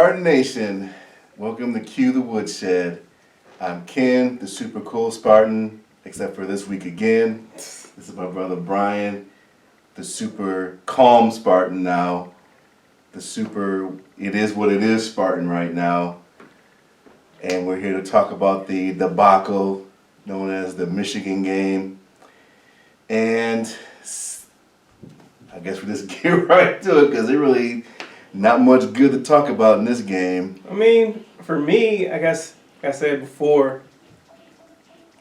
Spartan Nation, welcome to Q the Woodshed. I'm Ken, the super cool Spartan, except for this week again. This is my brother Brian, the super calm Spartan now. The super, it is what it is Spartan right now. And we're here to talk about the debacle known as the Michigan game. And I guess we just get right to it because it really not much good to talk about in this game. I mean, for me, I guess, like I said before,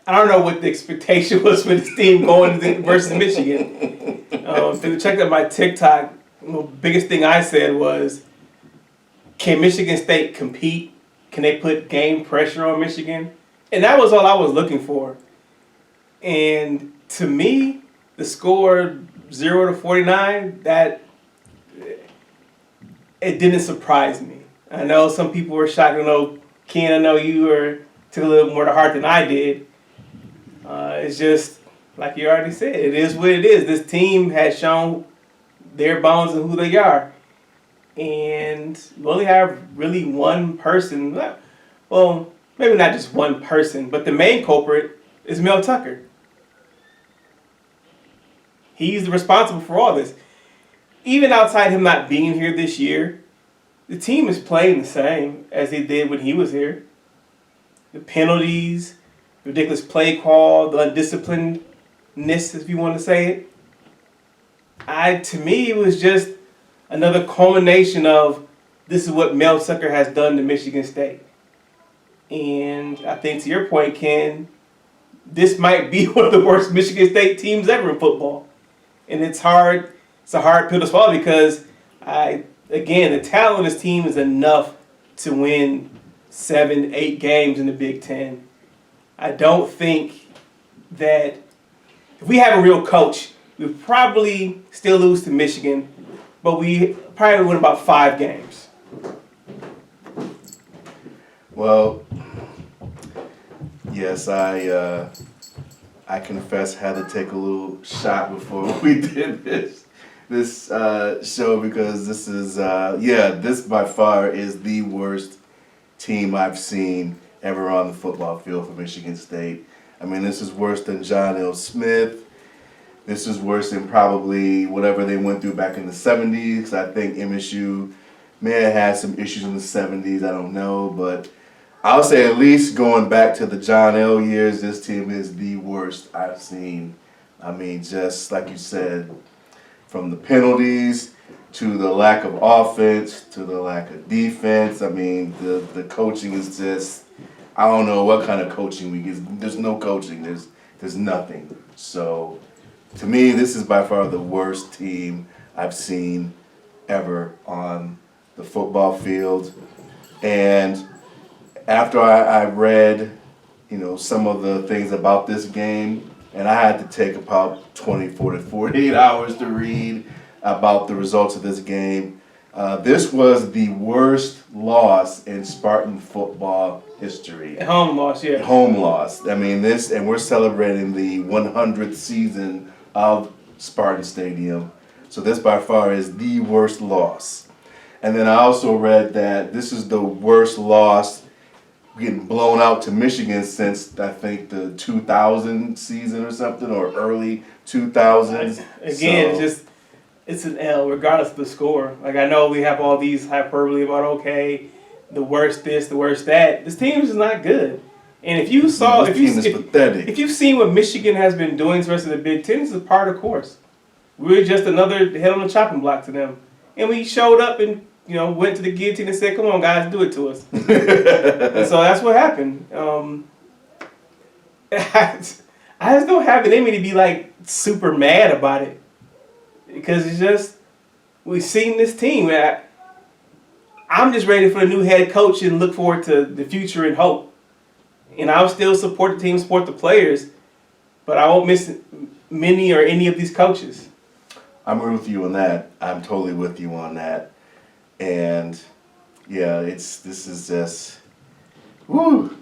I don't know what the expectation was for this team going versus Michigan. If you checked out my TikTok, the biggest thing I said was, can Michigan State compete? Can they put game pressure on Michigan? And that was all I was looking for. And to me, the score 0-49, that it didn't surprise me. I know some people were shocked. I know, Ken, I know you took a little more to heart than I did. It's just, like you already said, it is what it is. This team has shown their bones and who they are. And we only have really one person. Well, maybe not just one person, but the main culprit is Mel Tucker. He's responsible for all this. Even outside him not being here this year, the team is playing the same as they did when he was here. The penalties, the ridiculous play call, the undisciplinedness, if you want to say it. To me, it was just another culmination of this is what Mel Tucker has done to Michigan State. And I think to your point, Ken, this might be one of the worst Michigan State teams ever in football. And it's a hard pill to swallow because, again, the talent of this team is enough to win 7-8 games in the Big Ten. I don't think that if we have a real coach, we'd probably still lose to Michigan, but we probably win about 5 games. Well, yes, I confess had to take a little shot before we did this show because this is this by far is the worst team I've seen ever on the football field for Michigan State. I mean, this is worse than John L. Smith. This is worse than probably whatever they went through back in the 70s. I think MSU may have had some issues in the 70s. I don't know, but I'll say at least going back to the John L. years, this team is the worst I've seen. I mean, just like you said, from the penalties to the lack of offense to the lack of defense. I mean, the coaching is just, I don't know what kind of coaching we get. There's no coaching. There's nothing. So to me, this is by far the worst team I've seen ever on the football field. And after I read, some of the things about this game, and I had to take about 24 to 48 hours to read about the results of this game. This was the worst loss in Spartan football history. Home loss, yeah. Home loss. I mean, and we're celebrating the 100th season of Spartan Stadium. So this by far is the worst loss. And then I also read that this is the worst loss getting blown out to Michigan since I think the 2000 season or something, or early 2000s. Again, it's an L regardless of the score. Like, I know we have all these hyperbole about the worst this, the worst that. This team is not good. And if you've seen what Michigan has been doing to the rest of the Big Ten, this is part of the course. We're just another head on the chopping block to them. And we showed up and went to the guillotine and said, come on, guys, do it to us. And so that's what happened. I just don't have it in me to be, super mad about it. Because it's just, we've seen this team. I'm just ready for a new head coach and look forward to the future and hope. And I'll still support the team, support the players, but I won't miss many or any of these coaches. I'm with you on that. I'm totally with you on that. And yeah, this is just, woo.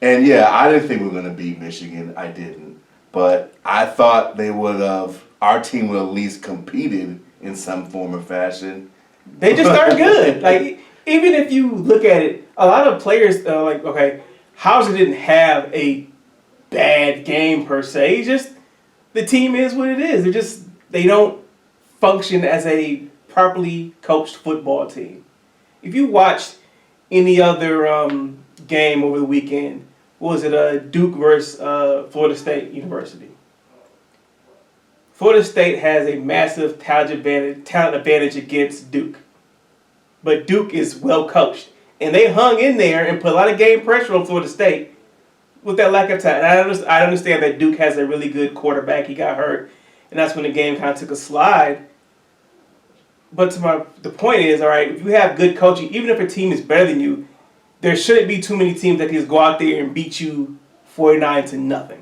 And yeah, I didn't think we were going to beat Michigan. I didn't. But I thought our team would have at least competed in some form or fashion. They just aren't good. even if you look at it, a lot of players like, okay, Hauser didn't have a bad game per se. It's just the team is what it is. They don't function as a properly coached football team. If you watched any other game over the weekend, what was it? Duke versus Florida State University. Florida State has a massive talent advantage against Duke. But Duke is well coached. And they hung in there and put a lot of game pressure on Florida State with that lack of talent. I understand that Duke has a really good quarterback. He got hurt. And that's when the game kind of took a slide. But the point is, all right, if you have good coaching, even if a team is better than you, there shouldn't be too many teams that can just go out there and beat you 49-0.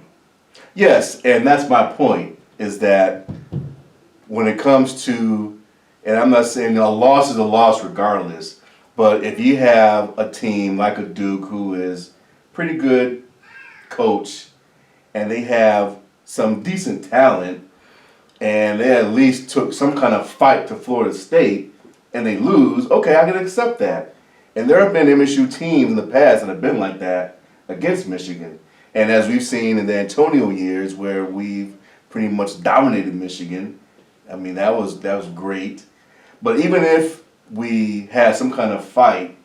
Yes, and that's my point, is that when it comes to, and I'm not saying a loss is a loss regardless, but if you have a team like a Duke who is pretty good coach and they have some decent talent and they at least took some kind of fight to Florida State and they lose, okay, I can accept that. And there have been MSU teams in the past that have been like that against Michigan. And as we've seen in the Antonio years where we've pretty much dominated Michigan, I mean, that was great. But even if we had some kind of fight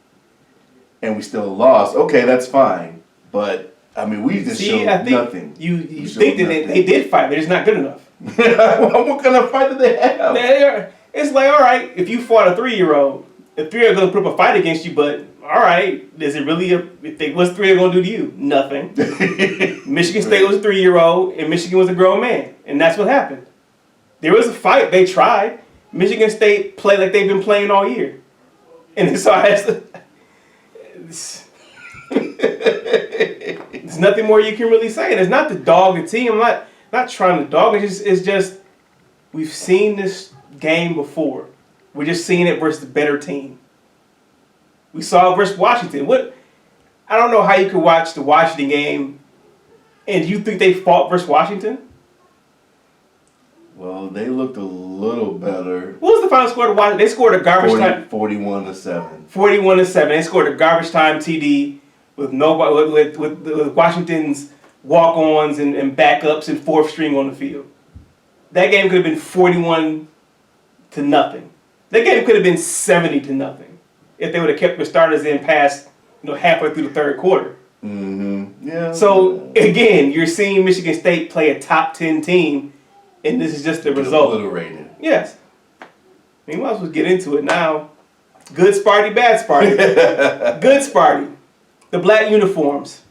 and we still lost, okay, that's fine. But, I mean, we just showed nothing. You think that they did fight, they're just not good enough. What kind of fight did they have? It's like, all right, if you fought a 3-year-old, the 3-year-old going to put up a fight against you, but all right, is it really what's 3-year-old going to do to you? Nothing. Michigan State was a 3-year-old, and Michigan was a grown man, and that's what happened. There was a fight. They tried. Michigan State played like they've been playing all year. And so there's nothing more you can really say. And it's not to dog the team. I'm not trying to dog it. It's just we've seen this game before. We're just seeing it versus the better team. We saw it versus Washington. I don't know how you could watch the Washington game and you think they fought versus Washington? Well, they looked a little better. What was the final score to Washington? They scored a garbage time. 41-7. 41-7. They scored a garbage time TD with nobody with Washington's walk-ons and backups and fourth string on the field. That game could have been 41-0. That game could have been 70-0 if they would have kept their starters in past halfway through the third quarter. Mm-hmm. Yeah. So again, you're seeing Michigan State play a top 10 team, and this is just the result. Obliterated. Yes. We might as well get into it now. Good Sparty, bad Sparty. Good Sparty. The black uniforms.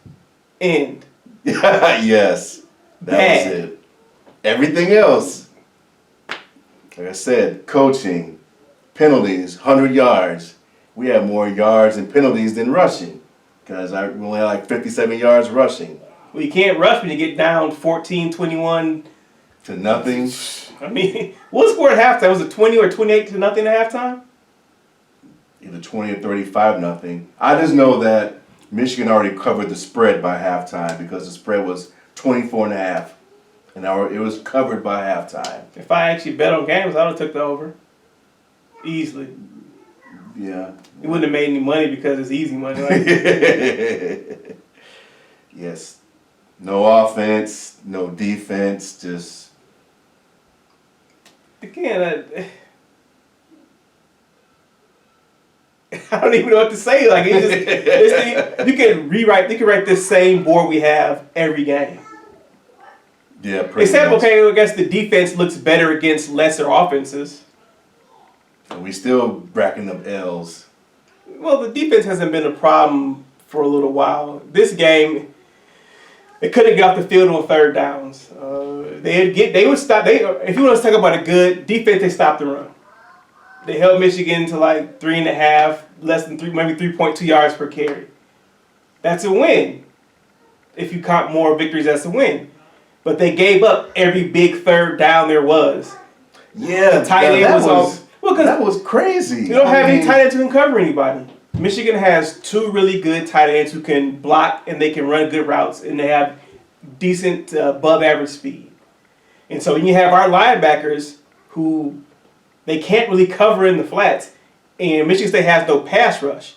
End. Yes. That was it. Everything else, like I said, coaching, penalties, 100 yards. We had more yards and penalties than rushing because we only had like 57 yards rushing. Well, you can't rush when you get down 14-21. To nothing. I mean, what score at halftime? Was it 20 or 28-0 at halftime? Either 20 or 35-0. I just know that Michigan already covered the spread by halftime because the spread was 24.5. And it was covered by halftime. If I actually bet on games, I would have took the over. Easily. Yeah. You wouldn't have made any money because it's easy money. Right? Yes. No offense, no defense, just... Again, I don't even know what to say. Like you can write this same board we have every game. Yeah, pretty Except, much. okay, I guess the defense looks better against lesser offenses. And we still racking up L's. Well, the defense hasn't been a problem for a little while. This game, they couldn't get off the field on third downs. They would stop. If you want to talk about a good defense, they stopped the run. They held Michigan to like 3.5, less than 3, maybe 3.2 yards per carry. That's a win. If you count more victories, that's a win. But they gave up every big third down there was. Yeah, the tight end that was crazy. You don't have any tight ends who can cover anybody. Michigan has 2 really good tight ends who can block and they can run good routes and they have decent above average speed. And so you have our linebackers who they can't really cover in the flats. and Michigan State has no pass rush.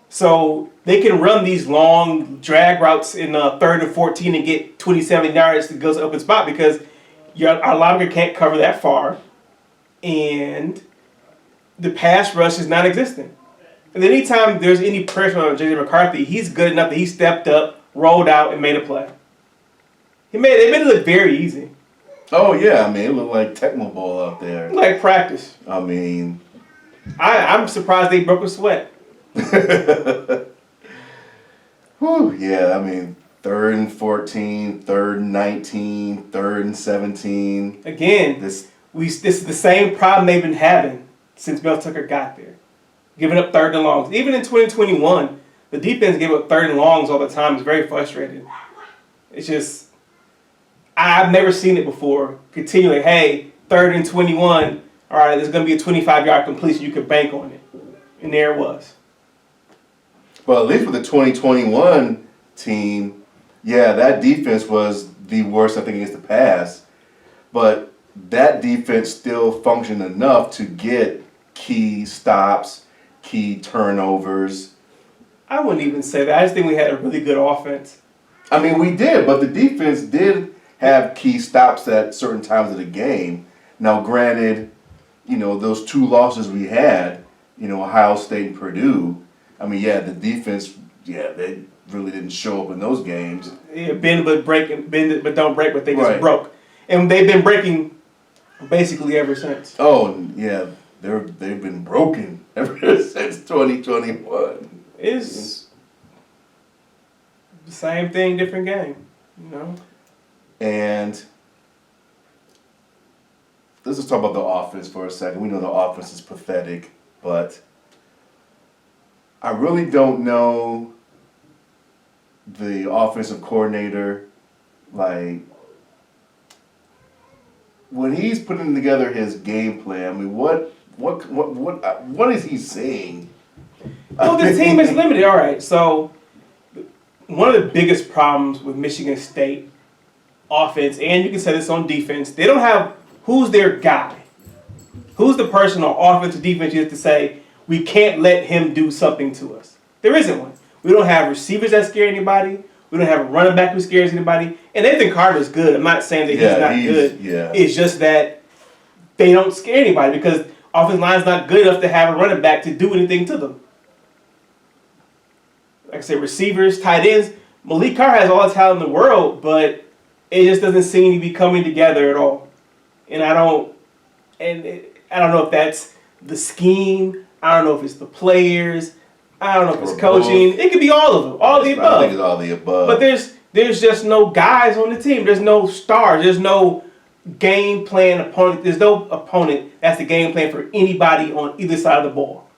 So they can run these long drag routes in 3rd and 14 and get 27 yards to go to open spot because our linebacker can't cover that far, and the pass rush is non-existent. And anytime there's any pressure on J.J. McCarthy, he's good enough that he stepped up, rolled out, and made a play. They made it look very easy. Oh yeah, I mean it looked like Tecmo Bowl out there. Like practice. I mean, I'm surprised they broke a sweat. Whew, yeah, I mean 3rd and 14, 3rd and 19, 3rd and 17. Again, this is the same problem they've been having since Mel Tucker got there. Giving up 3rd and longs. Even in 2021, the defense gave up 3rd and longs all the time. It's very frustrating. It's just, I've never seen it before. Continually, hey, 3rd and 21, all right, there's going to be a 25-yard completion. You could bank on it. And there it was. Well, at least with the 2021 team, yeah, that defense was the worst, I think, against the pass. But that defense still functioned enough to get key stops, key turnovers. I wouldn't even say that. I just think we had a really good offense. I mean, we did, but the defense did have key stops at certain times of the game. Now, granted, those 2 losses we had, Ohio State and Purdue, I mean, yeah, the defense, they really didn't show up in those games. Yeah, bend but don't break, but they just Right. broke. And they've been breaking basically ever since. Oh, yeah, they've been broken ever since 2021. It's the same thing, different game, And let's just talk about the offense for a second. We know the offense is pathetic, but I really don't know the offensive coordinator, like, when he's putting together his game plan. I mean, what is he saying? Well, the team is limited. All right, so one of the biggest problems with Michigan State offense, and you can say this on defense, they don't have who's their guy. Who's the person on offense or defense you have to say, we can't let him do something to us? There isn't one. We don't have receivers that scare anybody. We don't have a running back who scares anybody. And Nathan Carter's good. I'm not saying that he's not good. Yeah. It's just that they don't scare anybody because offensive line's not good enough to have a running back to do anything to them. Like I said, receivers, tight ends. Malik Carr has all the talent in the world, but it just doesn't seem to be coming together at all. And I don't know if that's the scheme. I don't know if it's the players. I don't know if it's coaching. It could be all of them, all of the above. I think it's all of the above. But there's just no guys on the team. There's no stars. There's no game plan opponent. There's no opponent that's the game plan for anybody on either side of the ball.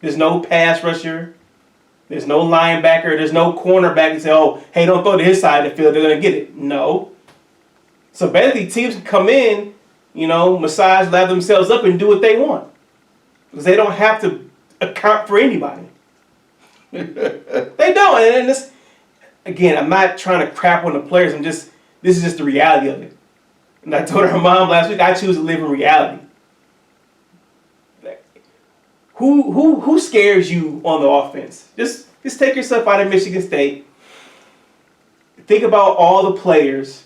There's no pass rusher. There's no linebacker. There's no cornerback to say, oh, hey, don't throw to his side of the field. They're going to get it. No. So basically, teams can come in, massage, lather themselves up, and do what they want. Because they don't have to account for anybody. They don't. And this, again, I'm not trying to crap on the players. This is just the reality of it. And I told her mom last week, I choose to live in reality. Who scares you on the offense? Just take yourself out of Michigan State. Think about all the players,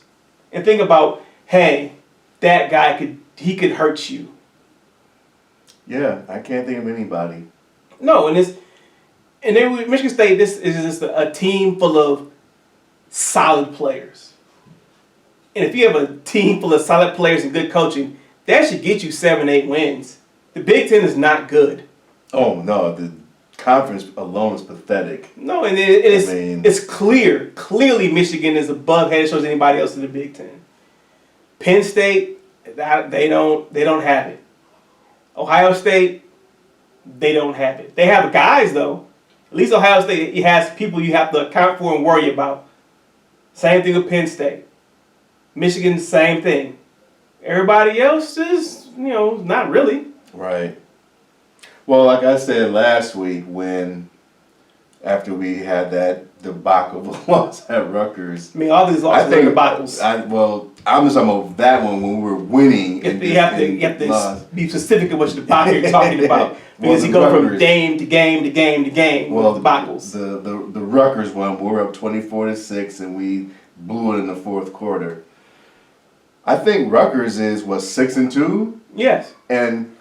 and think about, hey, that guy could hurt you. Yeah, I can't think of anybody. No, and then with Michigan State, this is just a team full of solid players. And if you have a team full of solid players and good coaching, that should get you 7-8 wins. The Big Ten is not good. Oh no, the conference alone is pathetic. No, and it's clear. Clearly, Michigan is above head and shoulders anybody else in the Big Ten. Penn State, they don't have it. Ohio State, they don't have it. They have guys though. At least Ohio State, it has people you have to account for and worry about. Same thing with Penn State. Michigan, same thing. Everybody else is, not really. Right. Well, like I said last week, after we had that debacle loss at Rutgers. I mean, all these losses are debacles. I'm just talking about that one when we were winning. You have to be specific of what debacle you're talking about. Because he goes from game to game to game to game with the Bengals. The Rutgers one, we were up 24-6, and we blew it in the fourth quarter. I think Rutgers is 6-2. Yes. And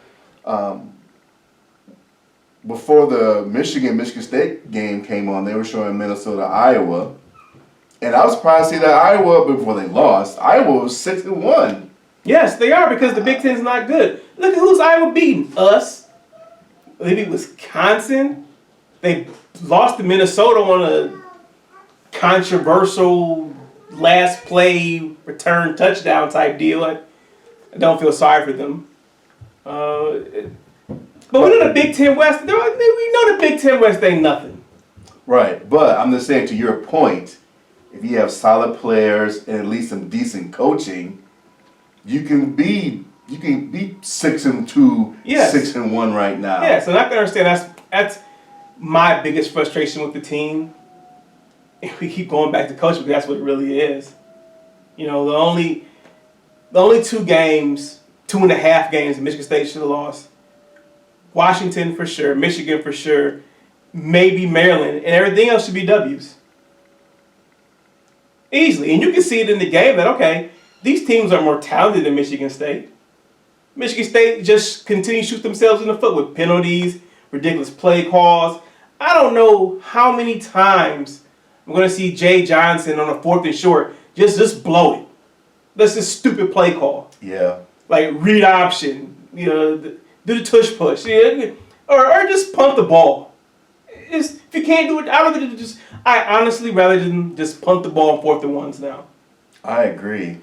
before the Michigan State game came on, they were showing Minnesota Iowa, and I was surprised to see that Iowa, before they lost, Iowa was 6-1. Yes, they are, because the Big Ten's not good. Look at who's Iowa beating. Us. They beat Wisconsin. They lost to Minnesota on a controversial last play return touchdown type deal. I don't feel sorry for them. But we know the Big Ten West. We know the Big Ten West ain't nothing. Right, but I'm just saying, to your point, if you have solid players and at least some decent coaching, you can be 6-2, yes. 6-1 right now. Yes, and I can understand that's my biggest frustration with the team. If we keep going back to coaching, because that's what it really is. You know, the only 2 games, 2.5 games, Michigan State should have lost. Washington for sure, Michigan for sure, maybe Maryland, and everything else should be W's. Easily, and you can see it in the game that, okay, these teams are more talented than Michigan State. Michigan State just continue to shoot themselves in the foot with penalties, ridiculous play calls. I don't know how many times I'm going to see Jay Johnson on a 4th and short just blow it. That's a stupid play call. Yeah. Like read option, do the tush push, or just punt the ball. If you can't do it, I honestly rather than just punt the ball on 4th and 1s now. I agree.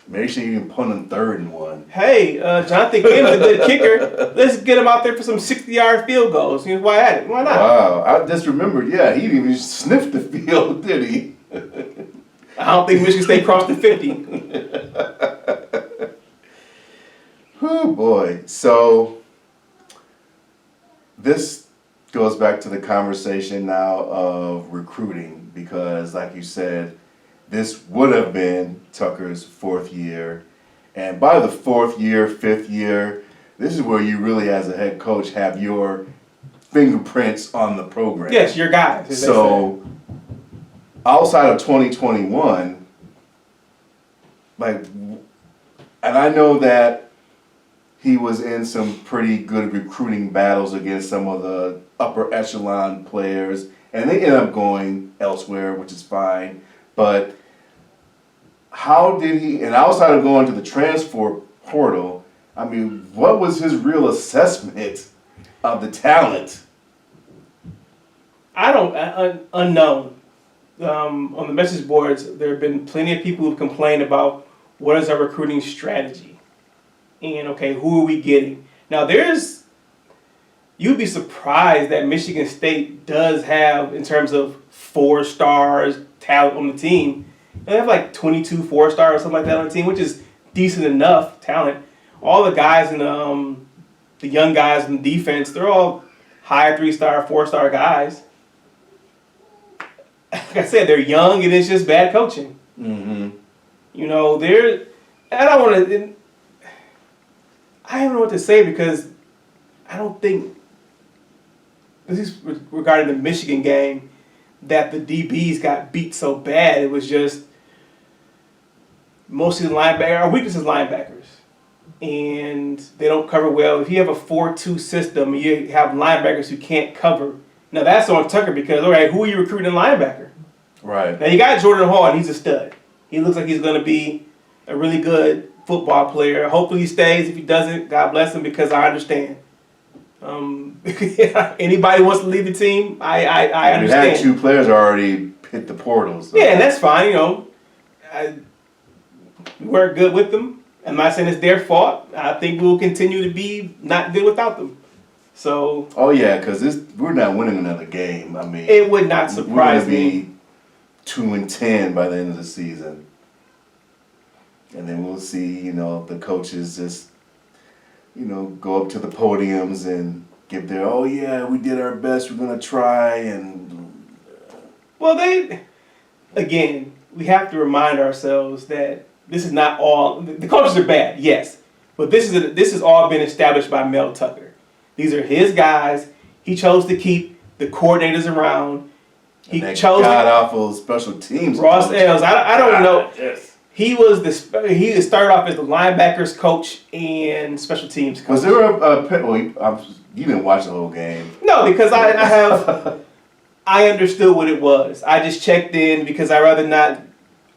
Make sure you can punt on 3rd and 1. Hey, Jonathan Kim's a good kicker. Let's get him out there for some 60-yard field goals. Why at it? Why not? Wow, I just remembered. Yeah, he didn't even sniff the field, did he? I don't think Michigan State crossed the 50. Oh boy. So this goes back to the conversation now of recruiting, because like you said, this would have been Tucker's 4th year. And by the 4th year, 5th year, this is where you really, as a head coach, have your fingerprints on the program. Yes, your guys. So outside of 2021, and I know that he was in some pretty good recruiting battles against some of the upper echelon players, and they ended up going elsewhere, which is fine. But how did he, and outside of going to the transfer portal, I mean, what was his real assessment of the talent? Unknown. On the message boards, there have been plenty of people who've complained about what is our recruiting strategy. And, okay, who are we getting? Now, you'd be surprised that Michigan State does have, in terms of 4 stars talent on the team, they have like 22 4-stars or something like that on the team, which is decent enough talent. All the guys in the young guys in defense, they're all high 3-star, 4-star guys. Like I said, they're young and it's just bad coaching. Mm-hmm. I don't know what to say, because I don't think, this is regarding the Michigan game, that the DBs got beat so bad. It was just mostly the linebacker. Our weakness is linebackers. And they don't cover well. If you have a 4-2 system, you have linebackers who can't cover. Now that's on Tucker, because, all right, who are you recruiting in linebacker? Right. Now you got Jordan Hall, and he's a stud. He looks like he's going to be a really good football player. Hopefully he stays. If he doesn't, God bless him, because I understand. Anybody wants to leave the team, I understand. We had 2 players already hit the portals. So. Yeah, and that's fine. We weren't good with them. I'm not saying it's their fault. I think we'll continue to be not good without them. So. Oh yeah, because we're not winning another game. I mean, it would not surprise me. We're going to be 2-10 by the end of the season, and then we'll see. The coaches just, go up to the podiums and give their, oh yeah, we did our best. We're gonna try and. Well, we have to remind ourselves that this is not all. The coaches are bad, yes, but this has all been established by Mel Tucker. These are his guys. He chose to keep the coordinators around. He chose god awful special teams. Ross Ailes. I don't know. Yes. He started off as the linebackers coach and special teams coach. Was there you didn't watch the whole game? No, because I understood what it was. I just checked in because I rather not.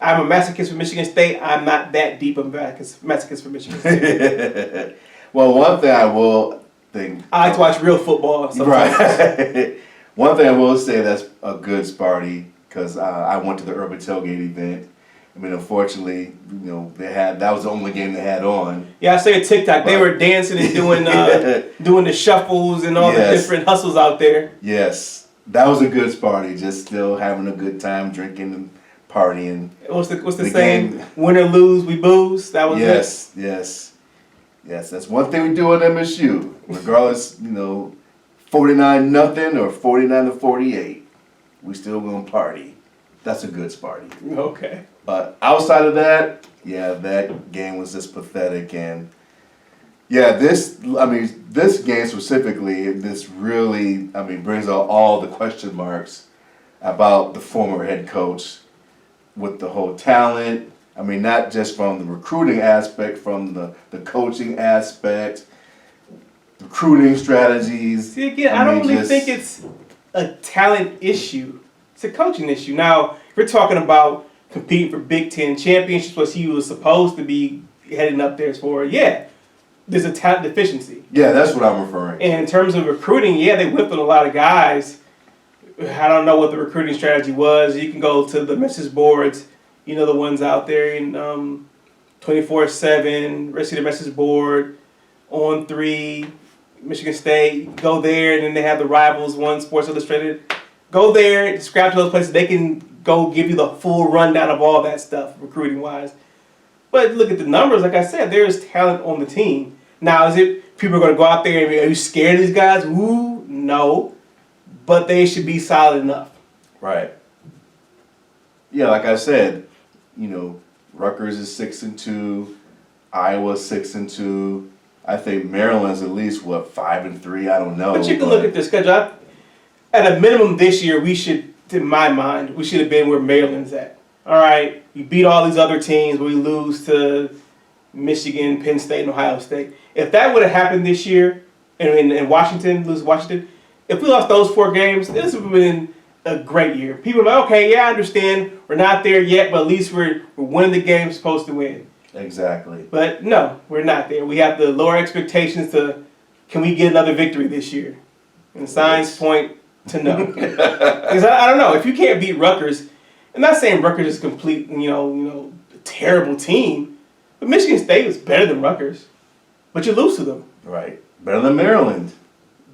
I'm a masochist for Michigan State. I'm not that deep of a masochist for Michigan State. Well, one thing I will think. I like to watch real football sometimes. Right. One thing I will say that's a good Sparty, because I went to the Urban Tailgate event. I mean, unfortunately, that was the only game they had on. Yeah, I say a TikTok. They were dancing and doing doing the shuffles and all the different hustles out there. Yes, that was a good Sparty. Just still having a good time, drinking and partying. What's the saying? Win or lose, we booze. That was it. Yes. That's one thing we do at MSU, regardless. 49-0 or 49-48, we still gonna party. That's a good Sparty. Okay. But outside of that, that game was just pathetic, and this game specifically, this really, brings out all the question marks about the former head coach with the whole talent. Not just from the recruiting aspect, from the coaching aspect, recruiting strategies. See, again, I don't really think it's a talent issue. It's a coaching issue. Now, we're talking about competing for Big Ten championships, what he was supposed to be heading up there for. Yeah, there's a talent deficiency. Yeah, that's what I'm referring to. And in terms of recruiting, they whipped on a lot of guys. I don't know what the recruiting strategy was. You can go to the message boards, the ones out there in 24/7, rest of the message board, On3, Michigan State. Go there, and then they have the Rivals, One, Sports Illustrated. Go there, subscribe to those places. They can go give you the full rundown of all that stuff, recruiting-wise. But look at the numbers. Like I said, there's talent on the team. Now, is it people are going to go out there and are you scared of these guys? Ooh, no. But they should be solid enough. Right. Yeah, like I said, Rutgers is 6-2, Iowa's 6-2. I think Maryland's at least 5-3. I don't know. But you can look at the schedule. At a minimum this year, we should, in my mind, we should have been where Maryland's at. All right, you beat all these other teams. We lose to Michigan, Penn State, and Ohio State. If that would have happened this year, and Washington, lose Washington, if we lost those 4 games, this would have been a great year. People are like, okay, I understand. We're not there yet, but at least we're winning the game we're supposed to win. Exactly. But no, we're not there. We have to lower expectations to, can we get another victory this year? And signs point to no. Because I don't know, if you can't beat Rutgers, I'm not saying Rutgers is a complete, terrible team, but Michigan State is better than Rutgers. But you lose to them. Right. Better than Maryland.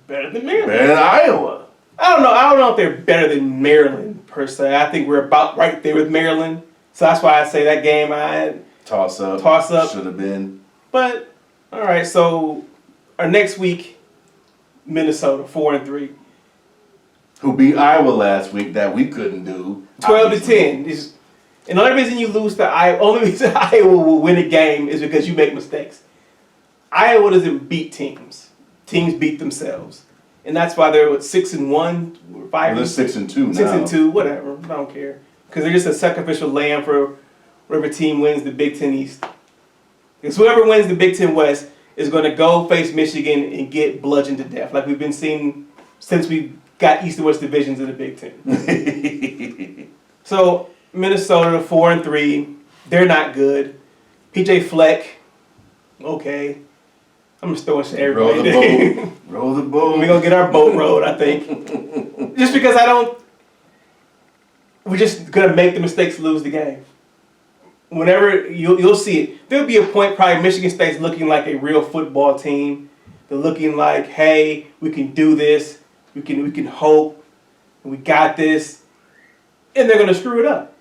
Better than Maryland. Better than Iowa. I don't know if they're better than Maryland per se. I think we're about right there with Maryland. So that's why I say that game Toss up. Should have been. But all right, so our next week, Minnesota 4-3. Who beat Iowa last week that we couldn't do. 12-10. And the only reason you lose to Iowa, only reason Iowa will win a game is because you make mistakes. Iowa doesn't beat teams. Teams beat themselves. And that's why they're 6-1 or 5. Well, they're 6-2 now. 6-2, whatever. I don't care. Because they're just a sacrificial lamb for whatever team wins the Big Ten East. Because whoever wins the Big Ten West is going to go face Michigan and get bludgeoned to death, like we've been seeing since we got East and West divisions in the Big Ten. So Minnesota 4-3, they're not good. PJ Fleck, okay. I'm just throwing shit everybody. Row the boat. Row the boat. We're going to get our boat rowed, I think. Just because we're just going to make the mistakes to lose the game. Whenever you'll see it, there'll be a point probably Michigan State's looking like a real football team. They're looking like, hey, we can do this. We can hope. We got this. And they're going to screw it up.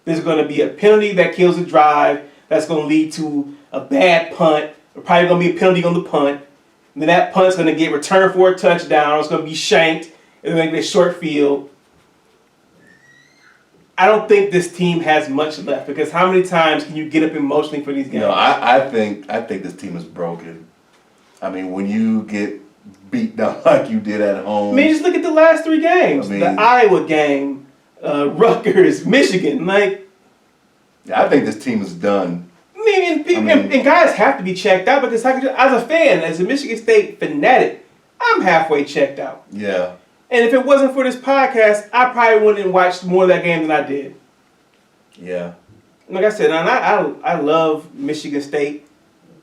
There's going to be a penalty that kills the drive. That's going to lead to a bad punt. There's probably going to be a penalty on the punt. And then that punt's going to get returned for a touchdown. It's going to be shanked. And they're going to get a short field. I don't think this team has much left because how many times can you get up emotionally for these games? No, I think this team is broken. I mean, when you get beat down like you did at home. I mean, just look at the last 3 games. The Iowa game, Rutgers, Michigan. Like, yeah, I think this team is done. And guys have to be checked out because as a fan, as a Michigan State fanatic, I'm halfway checked out. Yeah. And if it wasn't for this podcast, I probably wouldn't have watched more of that game than I did. Yeah. Like I said, I love Michigan State.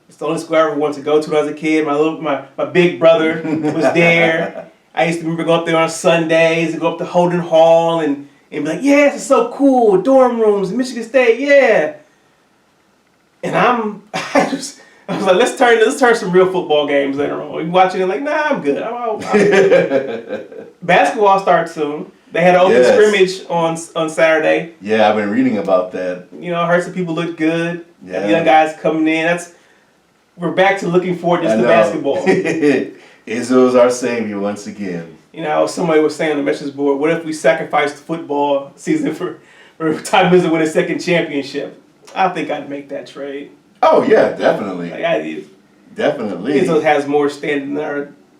It's the only school I ever wanted to go to when I was a kid. My big brother was there. I used to remember going up there on Sundays and go up to Holden Hall and be like, yeah, this is so cool. Dorm rooms, Michigan State, yeah. And I was like, let's turn some real football games later on. We watching it like, nah, I'm good. Basketball starts soon. They had an open scrimmage on Saturday. Yeah, I've been reading about that. You know, I heard some people look good. Yeah. The young guys coming in. We're back to looking forward just to basketball. Izzo's our savior once again. You know, somebody was saying on the message board, what if we sacrificed the football season for Todd Izzo win a second championship? I think I'd make that trade. Oh yeah, definitely. Definitely. Izzo has more standing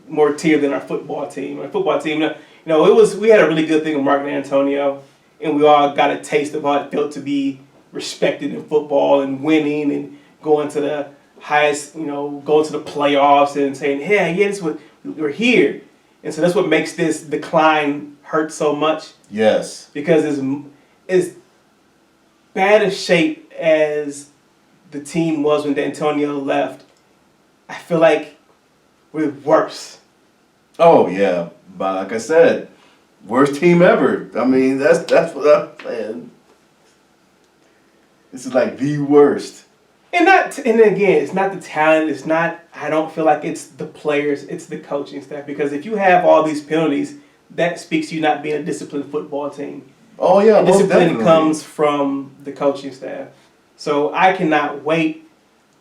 more tier than our football team. Our football team, we had a really good thing with Mark and Antonio, and we all got a taste of how it felt to be respected in football and winning and going to the highest, going to the playoffs and saying, hey, yeah, this is what we're here. And so that's what makes this decline hurt so much. Yes. Because as bad a shape as the team was when D'Antonio left, I feel like we're worse. Oh yeah, but like I said, worst team ever. I mean, that's what I'm saying. This is like the worst. And again, it's not the talent. It's not. I don't feel like it's the players. It's the coaching staff. Because if you have all these penalties, that speaks to you not being a disciplined football team. Oh yeah, and discipline comes from the coaching staff. So I cannot wait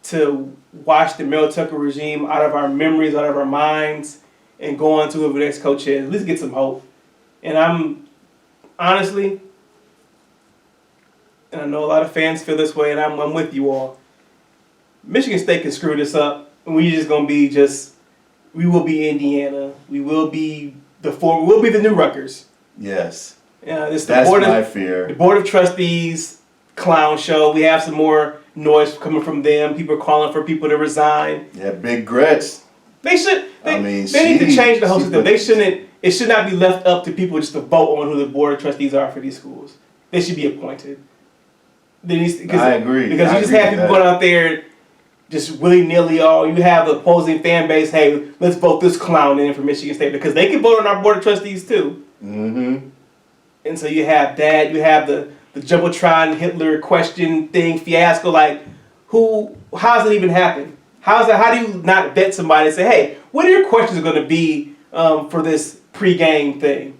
to watch the Mel Tucker regime out of our memories, out of our minds, and go on to whoever the next coach is. At least get some hope. And I'm honestly, and I know a lot of fans feel this way, and I'm with you all. Michigan State can screw this up, and we just gonna be we will be Indiana. We will be we'll be the new Rutgers. Yes. That's my fear. The Board of Trustees clown show. We have some more noise coming from them. People are calling for people to resign. Yeah, Big Gretz. They need to change the whole system. It should not be left up to people just to vote on who the Board of Trustees are for these schools. They should be appointed. I agree. Because you just have people going out there just willy-nilly. You have the opposing fan base, hey, let's vote this clown in for Michigan State. Because they can vote on our Board of Trustees too. Mm-hmm. And so you have that. You have the Jumbotron Hitler question thing, fiasco. Like, how's it even happen? How do you not vet somebody and say, hey, what are your questions going to be for this pregame thing?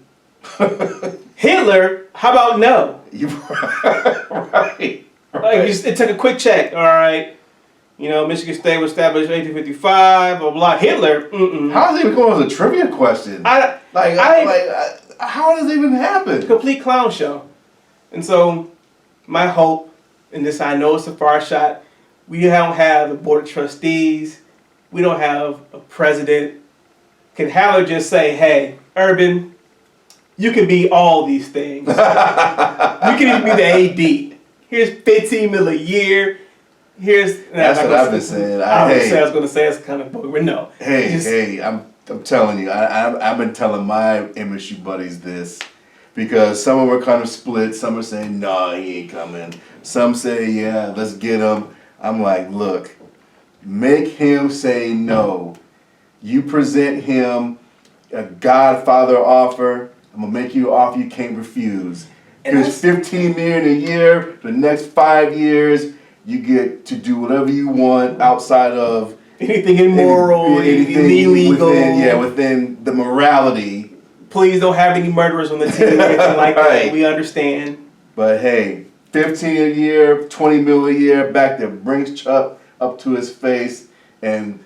Hitler, how about no? Right. It took a quick check. All right. Michigan State was established in 1855, blah, blah. Hitler, How does it even go as a trivia question? How does it even happen? Complete clown show. And so, my hope, and this I know it's a far shot, we don't have a Board of Trustees. We don't have a president. Can Howard just say, hey, Urban, you can be all these things. You can even be the AD. Here's $15 million a year. That's what I've been saying. I was going to say it's kind of but no. Hey, I'm telling you, I've been telling my MSU buddies this because some of them are kind of split. Some are saying, no, he ain't coming. Some say, yeah, let's get him. I'm like, look, make him say no. You present him a Godfather offer. I'm going to make you an offer you can't refuse. Because $15 million a year, the next 5 years, you get to do whatever you want outside of anything immoral, anything illegal. Within the morality. Please don't have any murderers on the team or anything like that. We understand. But hey, 15 a year, 20 mil a year, back there, brings Chuck up to his face, and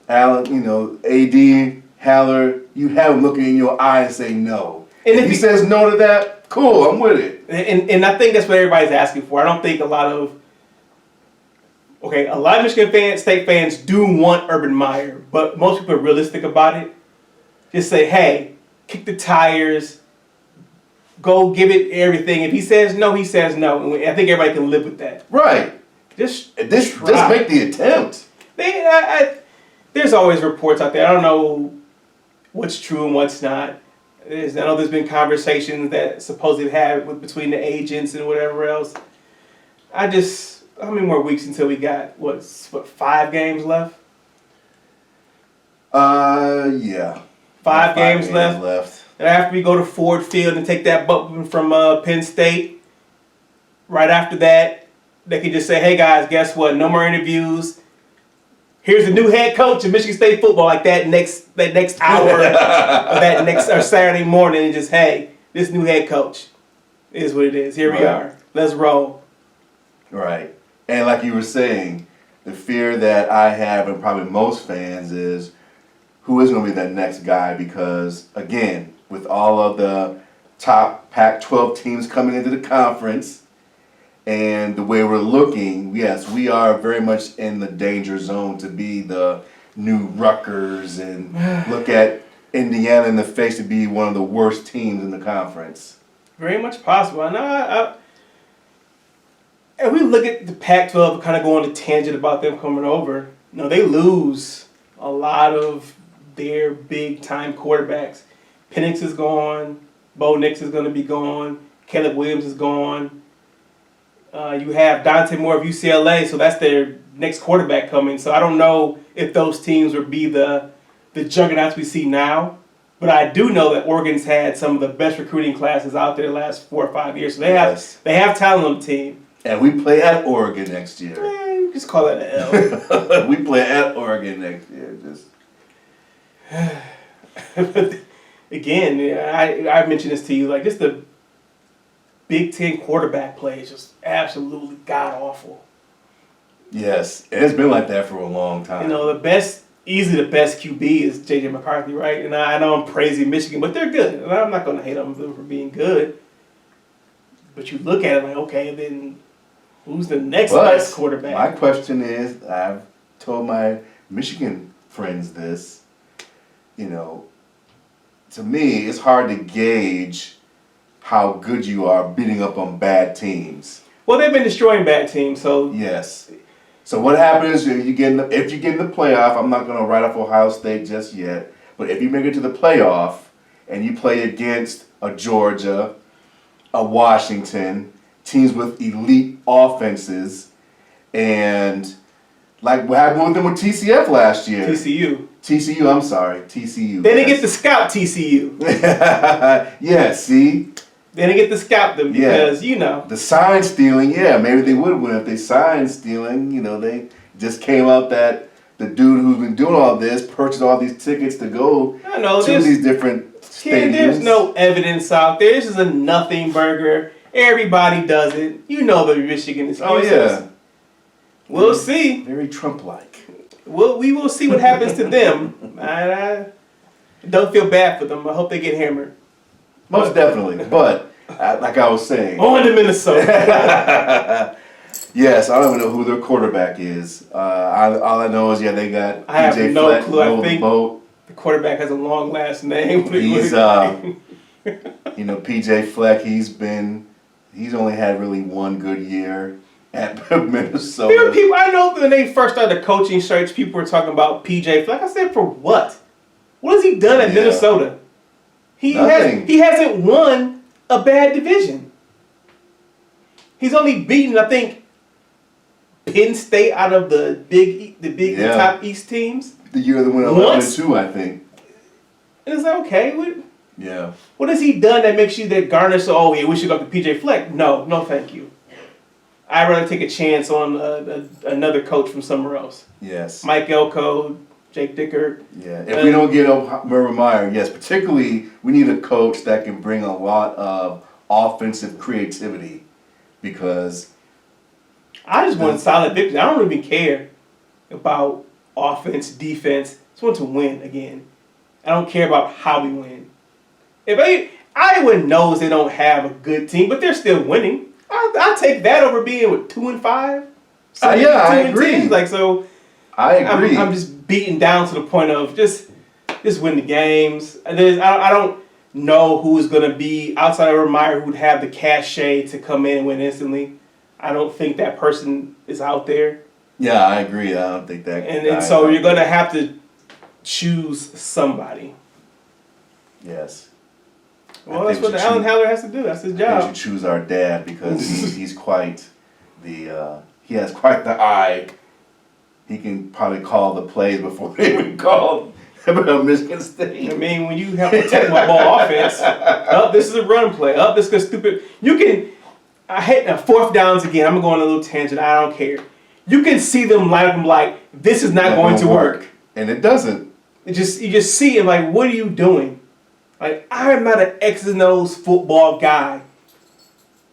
Allen, AD, Haller, you have him looking in your eye and say no. And if he says no to that, cool, I'm with it. And I think that's what everybody's asking for. I don't think a lot of Okay, a lot of Michigan State fans do want Urban Meyer, but most people are realistic about it. Just say, hey, kick the tires, go give it everything. If he says no, he says no. And I think everybody can live with that. Right. Just make the attempt. There's always reports out there. I don't know what's true and what's not. I know there's been conversations that supposedly have between the agents and whatever else. How many more weeks until we got, 5 games left? Yeah. 5 games left. And after we go to Ford Field and take that bump from Penn State, right after that, they can just say, hey guys, guess what? No more interviews. Here's the new head coach of Michigan State football, like that next hour or Saturday morning, and just, hey, this new head coach is what it is. Here we are. Let's roll. Right. And like you were saying, the fear that I have and probably most fans is who is going to be that next guy, because, again, with all of the top Pac-12 teams coming into the conference and the way we're looking, yes, we are very much in the danger zone to be the new Rutgers and look at Indiana in the face to be one of the worst teams in the conference. Very much possible. I know. And we look at the Pac-12, kind of go on a tangent about them coming over. They lose a lot of their big-time quarterbacks. Penix is gone. Bo Nix is going to be gone. Caleb Williams is gone. You have Dante Moore of UCLA, so that's their next quarterback coming. So I don't know if those teams would be the juggernauts we see now. But I do know that Oregon's had some of the best recruiting classes out there the last 4 or 5 years. So they have talent on the team. And we play at Oregon next year. Just call that an L. We play at Oregon next year. But again, I mentioned this to you, like, just the Big Ten quarterback play is just absolutely god-awful. Yes, it's been like that for a long time. Easily the best QB is J.J. McCarthy, right? And I know I'm praising Michigan, but they're good. And I'm not going to hate them for being good. But you look at it like, okay, then who's the next best quarterback? My question is, I've told my Michigan friends this, to me, it's hard to gauge how good you are beating up on bad teams. Well, they've been destroying bad teams, so... Yes. So what happens if you get in the playoff? I'm not going to write off Ohio State just yet, but if you make it to the playoff and you play against a Georgia, a Washington, teams with elite offenses, and like what happened with them with TCF last year. TCU, I'm sorry, TCU. They didn't get to scout TCU. Yeah, see? They didn't get to scout them because, The sign stealing, maybe they would win if they sign stealing. They just came out that the dude who's been doing all this purchased all these tickets to go to these different stadiums. There's no evidence out there. This is a nothing burger. Everybody does it. The Michigan excuses. Oh, yeah. We'll see. Very Trump-like. We will see what happens to them. I don't feel bad for them. I hope they get hammered. Most definitely. But, like I was saying. On to Minnesota. Yes, I don't even know who their quarterback is. All I know is, they got I have PJ no Fleck, clue. I think the the quarterback has a long last name. He's, PJ Fleck, he's only had really one good year at Minnesota. There were people, I know when they first started the coaching search, people were talking about PJ Fleck. I said, for what? What has he done at Minnesota? He hasn't won a bad division. He's only beaten, I think, Penn State out of the top East teams. The year they went 11-2, I think. And it's like, okay, what has he done that makes you that garnish? We should go to PJ Fleck. No, thank you. I'd rather take a chance on another coach from somewhere else. Yes. Mike Elko, Jake Dicker. Yeah. If we don't get Urban Meyer, yes, particularly we need a coach that can bring a lot of offensive creativity, because I just want solid victory. I don't even care about offense, defense. I just want to win again. I don't care about how we win. Iowa knows they don't have a good team, but they're still winning. I'll take that over being with 2-5. So yeah, I agree. Like, so I agree. I'm just beaten down to the point of just win the games. I don't know who's going to be outside of Meyer who'd have the cachet to come in and win instantly. I don't think that person is out there. Yeah, I agree. I don't think that. And so you're going to have to choose somebody. Yes. Well, that's what Alan Haller has to do. That's his job. We should choose our dad because he's quite the. He has quite the eye. He can probably call the plays before they even call Michigan State. I mean, when you have a technical ball offense, this is a run play. This is stupid. You can. I hate fourth downs again. I'm going on a little tangent. I don't care. You can see them line up like this is not going to work, and it doesn't. You just see it like, what are you doing? Like, I'm not an X's and O's football guy.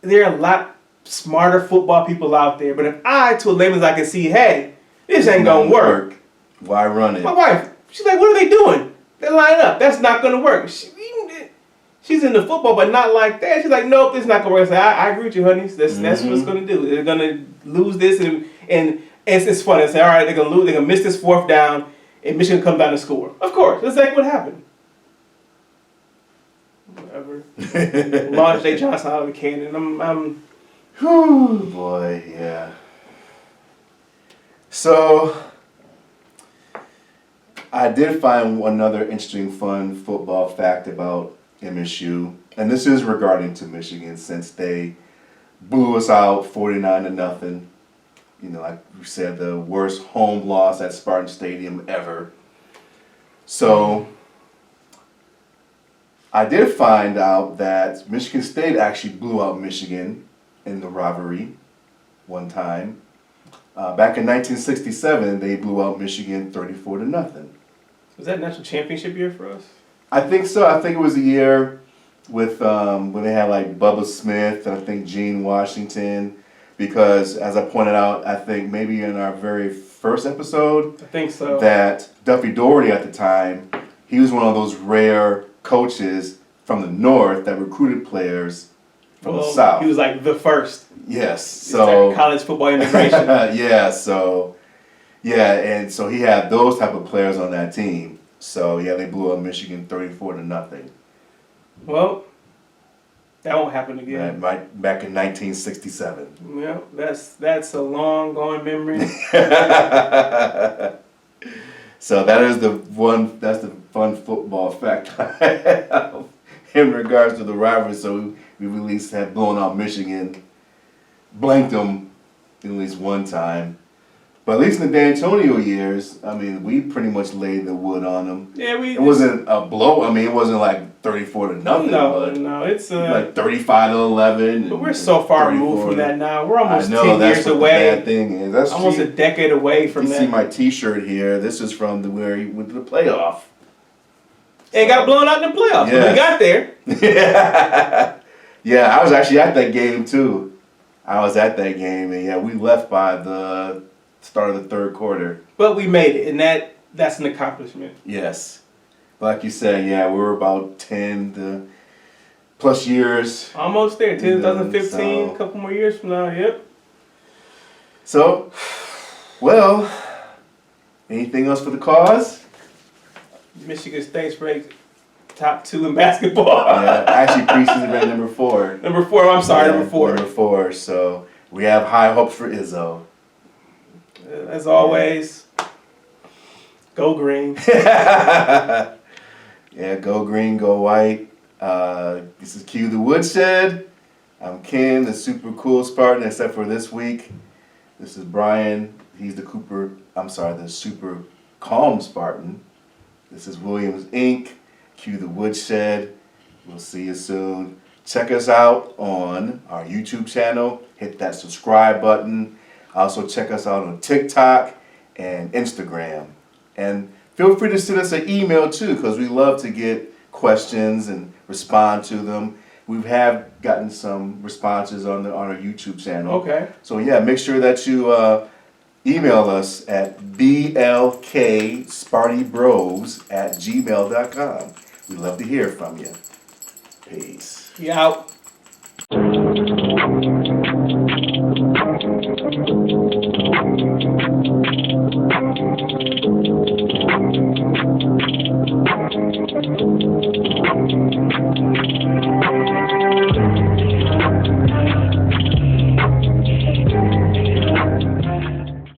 There are a lot smarter football people out there, but if to a layman's I can see, hey, this ain't gonna work. Why run it? My wife, she's like, what are they doing? They line up. That's not gonna work. She's into football, but not like that. She's like, nope, this is not gonna work. I agree with you, honey. That's what it's gonna do. They're gonna lose this, and it's funny. I say, all right, they're gonna lose. They're gonna miss this fourth down, and Michigan come down and score. Of course, that's exactly what happened. Whatever. Launch Jay Johnson out of the cannon. Whew, boy, yeah. So, I did find another interesting, fun football fact about MSU, and this is regarding to Michigan since they blew us out 49-0. You know, like we said, the worst home loss at Spartan Stadium ever. So, I did find out that Michigan State actually blew out Michigan in the rivalry one time. Back in 1967, they blew out Michigan 34-0. Was that national championship year for us? I think so. I think it was a year with when they had like Bubba Smith and I think Gene Washington. Because as I pointed out, I think maybe in our very first episode, I think so, that Duffy Doherty at the time, he was one of those rare coaches from the North that recruited players from the South. He was like the first. Yes. So college football immigration. Yeah. So and so he had those type of players on that team. So yeah, they blew up Michigan 34-0. Well, that won't happen again. Right, back in 1967. Yeah, that's a long going memory. So that's the fun football fact I have in regards to the rivalry. So we at least have blown out Michigan, blanked them at least one time. But at least in the D'Antonio years, I mean, we pretty much laid the wood on them. Yeah, It wasn't a blow. I mean, it wasn't like 34-0. No, it's like 35-11. But we're so far removed from that now. We're almost 10 years away. The bad thing is. That's almost a decade away from that. You see my T-shirt here. This is from where he went to the playoff. And got blown out in the playoffs. Yes. When we got there. Yeah, I was actually at that game too. And yeah, we left by the start of the third quarter. But we made it, and that's an accomplishment. Yes. Like you said, yeah, we were about 10 plus years. Almost there, 2015, a couple more years from now, yep. So, well, anything else for the cause? Michigan State's ranked top 2 in basketball. Yeah, actually preseason ranked number 4. Number 4, I'm sorry, number 4. Number 4, so we have high hopes for Izzo. As always, go green. Yeah, go green, go white. This is Q the Woodshed. I'm Ken, the super cool Spartan, except for this week. This is Brian. He's the super calm Spartan. This is Williams Inc. Q the Woodshed. We'll see you soon. Check us out on our YouTube channel. Hit that subscribe button. Also check us out on TikTok and Instagram. And feel free to send us an email too, because we love to get questions and respond to them. We have gotten some responses on our YouTube channel. Okay. So yeah, make sure that you email us at blkspartybros@gmail.com. We'd love to hear from you. Peace. You out.